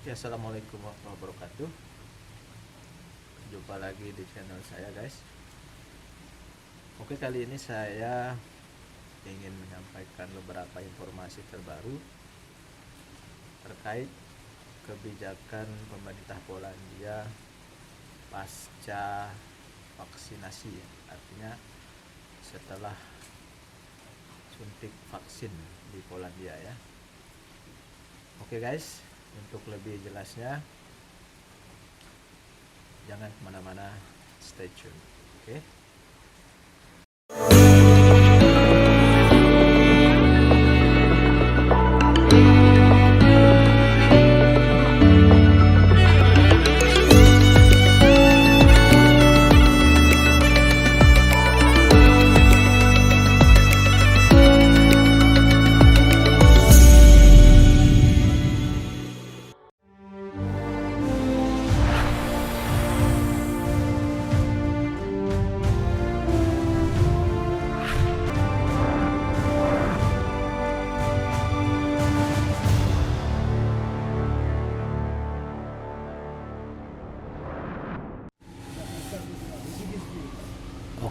Oke, assalamualaikum warahmatullahi wabarakatuh. Jumpa lagi di channel saya, guys. Oke, kali ini saya ingin menyampaikan beberapa informasi terbaru terkait kebijakan pemerintah Polandia pasca vaksinasi, artinya setelah suntik vaksin di Polandia ya. Oke guys, untuk lebih jelasnya jangan kemana-mana, stay tune. Oke.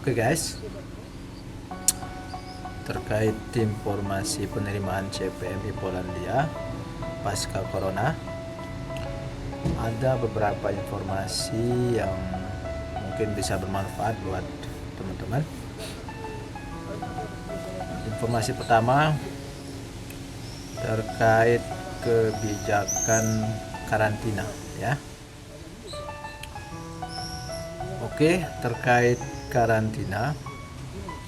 Oke guys, terkait informasi penerimaan CPMI Polandia pasca corona, ada beberapa informasi yang mungkin bisa bermanfaat buat teman-teman. Informasi pertama terkait kebijakan karantina ya. Oke, terkait karantina,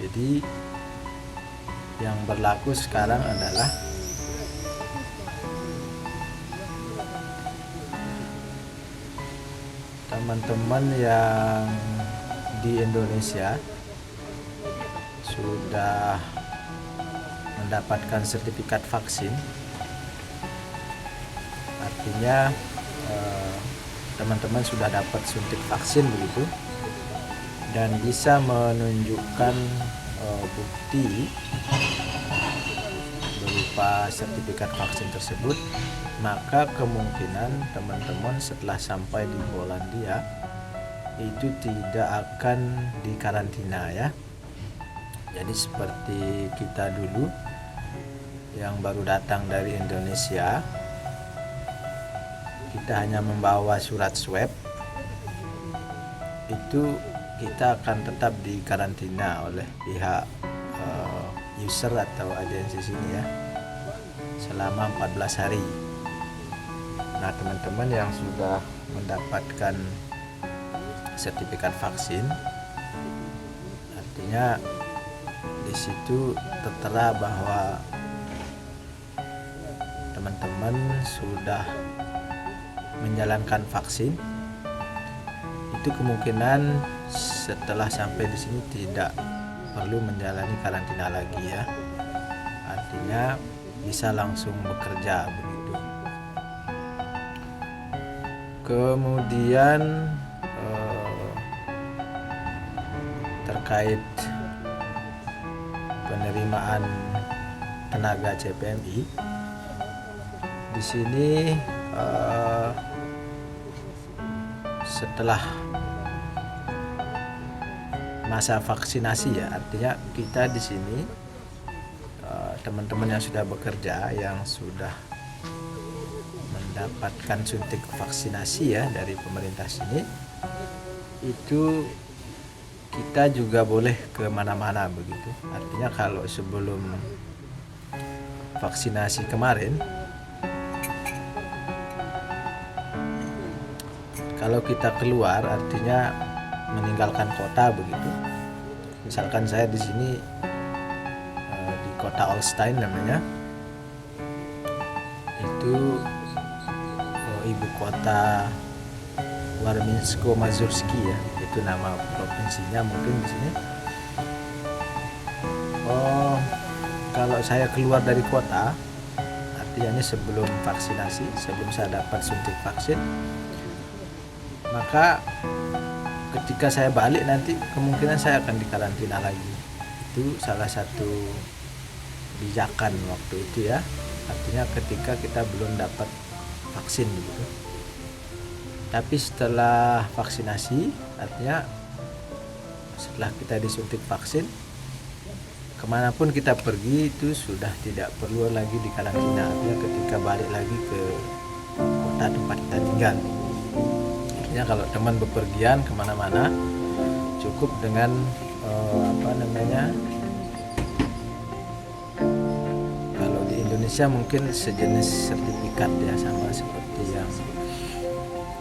jadi yang berlaku sekarang adalah teman-teman yang di Indonesia sudah mendapatkan sertifikat vaksin, artinya teman-teman sudah dapat suntik vaksin begitu, dan bisa menunjukkan bukti berupa sertifikat vaksin tersebut, maka kemungkinan teman-teman setelah sampai di Polandia itu tidak akan dikarantina ya. Jadi seperti kita dulu yang baru datang dari Indonesia, kita hanya membawa surat swab, itu kita akan tetap dikarantina oleh pihak user atau agensi sini ya, selama 14 hari. Nah, teman-teman yang sudah mendapatkan sertifikat vaksin, artinya di situ tertera bahwa teman-teman sudah menjalankan vaksin, itu kemungkinan setelah sampai di sini tidak perlu menjalani karantina lagi ya, artinya bisa langsung bekerja begitu. Kemudian terkait penerimaan tenaga CPMI, di sini setelah masa vaksinasi ya, artinya kita di sini teman-teman yang sudah bekerja, yang sudah mendapatkan suntik vaksinasi ya dari pemerintah sini, itu kita juga boleh kemana-mana begitu. Artinya kalau sebelum vaksinasi kemarin, kalau kita keluar artinya meninggalkan kota begitu. Misalkan saya di sini di kota Olsztyn namanya, itu ibu kota Warmińsko-Mazurski ya, itu nama provinsinya mungkin di sini. Kalau saya keluar dari kota, artinya sebelum vaksinasi, sebelum saya dapat suntik vaksin, maka ketika saya balik nanti kemungkinan saya akan dikarantina lagi. Itu salah satu kebijakan waktu itu ya, artinya ketika kita belum dapat vaksin begitu. Tapi setelah vaksinasi, artinya setelah kita disuntik vaksin, kemanapun kita pergi itu sudah tidak perlu lagi dikarantina. Artinya ketika balik lagi ke kota tempat kita tinggal, artinya kalau teman bepergian kemana-mana cukup dengan kalau di Indonesia mungkin sejenis sertifikat ya, sama seperti yang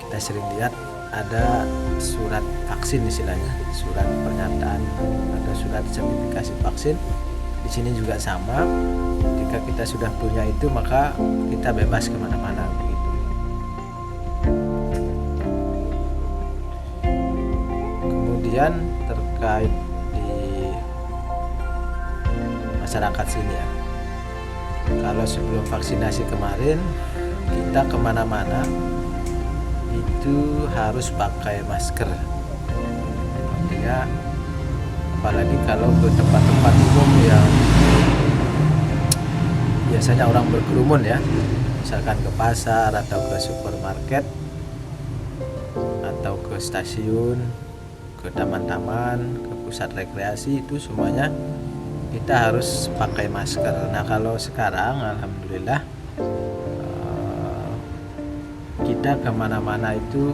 kita sering lihat ada surat vaksin istilahnya, surat pernyataan atau surat sertifikasi vaksin. Di sini juga sama, jika kita sudah punya itu maka kita bebas kemana-mana begitu. Kemudian terkait di masyarakat sini ya, kalau sebelum vaksinasi kemarin kita kemana-mana itu harus pakai masker. Artinya apalagi kalau ke tempat-tempat umum yang biasanya orang berkerumun ya, misalkan ke pasar atau ke supermarket atau ke stasiun, ke taman-taman, ke pusat rekreasi, itu semuanya kita harus pakai masker. Nah kalau sekarang alhamdulillah kita kemana-mana itu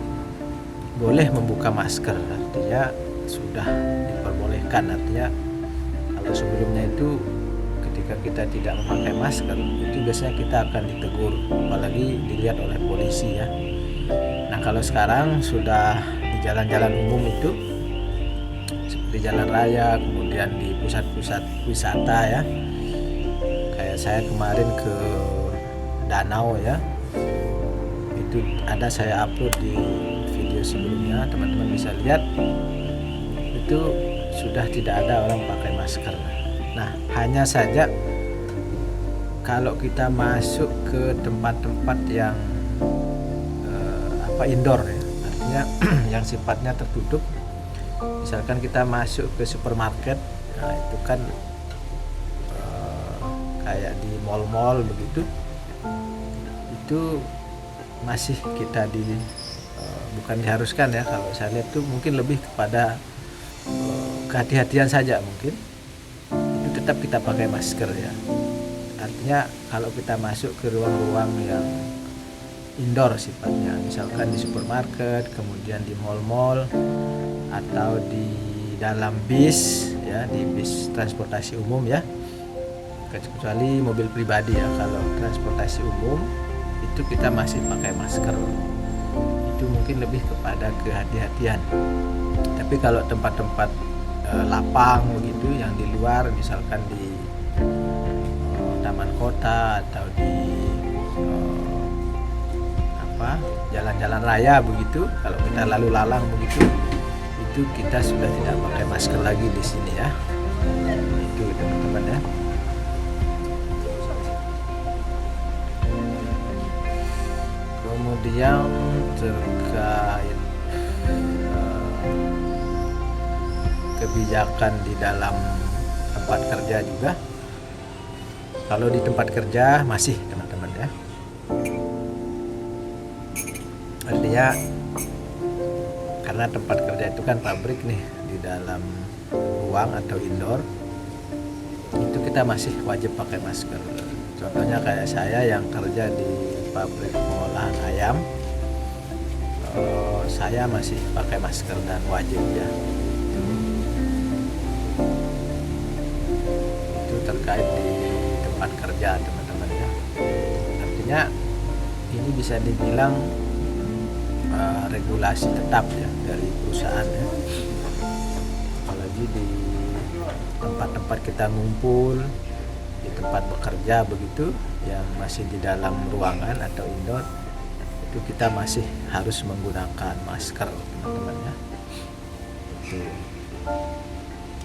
boleh membuka masker, artinya sudah diperbolehkan. Artinya kalau sebelumnya itu ketika kita tidak memakai masker itu biasanya kita akan ditegur, apalagi dilihat oleh polisi ya. Nah kalau sekarang sudah di jalan-jalan umum itu seperti jalan raya, kemudian di pusat-pusat wisata ya, kayak saya kemarin ke danau ya, itu ada saya upload di video sebelumnya, teman-teman bisa lihat itu sudah tidak ada orang pakai masker. Nah hanya saja kalau kita masuk ke tempat-tempat yang indoor ya, artinya yang sifatnya tertutup, misalkan kita masuk ke supermarket, nah itu kan kayak di mall-mall begitu, itu masih kita bukan diharuskan ya, kalau saya lihat tuh mungkin lebih kepada kehati-hatian saja, mungkin itu tetap kita pakai masker ya. Artinya kalau kita masuk ke ruang-ruang yang indoor sifatnya, misalkan di supermarket, kemudian di mall-mall atau di dalam bis ya, di bis transportasi umum ya, kecuali mobil pribadi ya. Kalau transportasi umum itu kita masih pakai masker, itu mungkin lebih kepada kehati-hatian. Tapi kalau tempat-tempat lapang begitu yang di luar, misalkan di taman kota atau di jalan-jalan raya begitu, kalau kita lalu lalang begitu, itu kita sudah tidak pakai masker lagi di sini ya. Itu teman-teman ya. Kemudian terkait kebijakan di dalam tempat kerja juga, kalau di tempat kerja masih teman-teman ya, artinya karena tempat kerja itu kan pabrik nih, di dalam ruang atau indoor itu kita masih wajib pakai masker. Contohnya kayak saya yang kerja di pabrik pengolahan ayam, saya masih pakai masker dan wajib ya. Itu terkait di tempat kerja teman-teman ya. Artinya ini bisa dibilang regulasi tetap ya dari perusahaan ya. Apalagi di tempat-tempat kita ngumpul, di tempat bekerja begitu, yang masih di dalam ruangan atau indoor, itu kita masih harus menggunakan masker teman-teman ya. Itu.